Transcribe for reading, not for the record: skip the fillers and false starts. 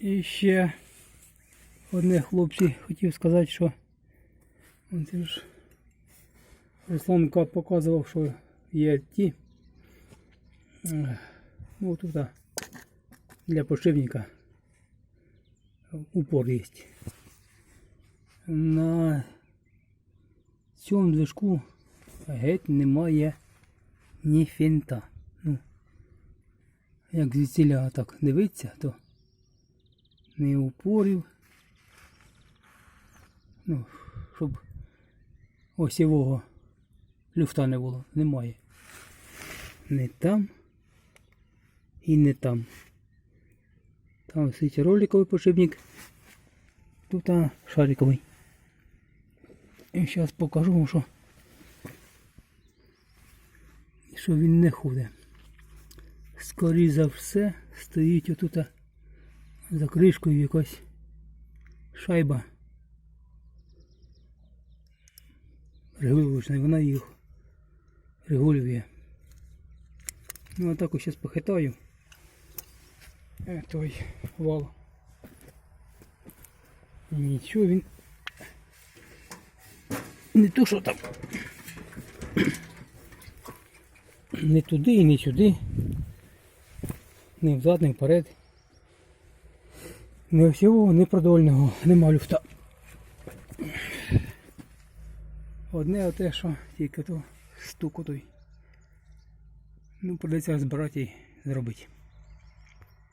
І ще одне, хлопці, хотів сказати, що це ж Русланка показував, що є ті, ну тут для подшипника упор є. На цьому движку геть немає ні фінта. Ну, як звідсіля так дивиться, то не упорів. Ну, щоб осівого люфта не було. Немає. Не там і не там. Там стоїть роликовий подшипник. Тут шариковий. І зараз покажу вам, що він не ходить. Скоріше за все стоїть отут за кришкою якась шайба регулювачна, і вона їх регулює. Ну а так ось зараз похитаю той вал. Нічого він не то, що там не туди і не сюди, не взад, не вперед, не осівого, не продольного, нема люфта. Одне оте, що тільки то стуку той. Ну, придеться розбирати і зробити.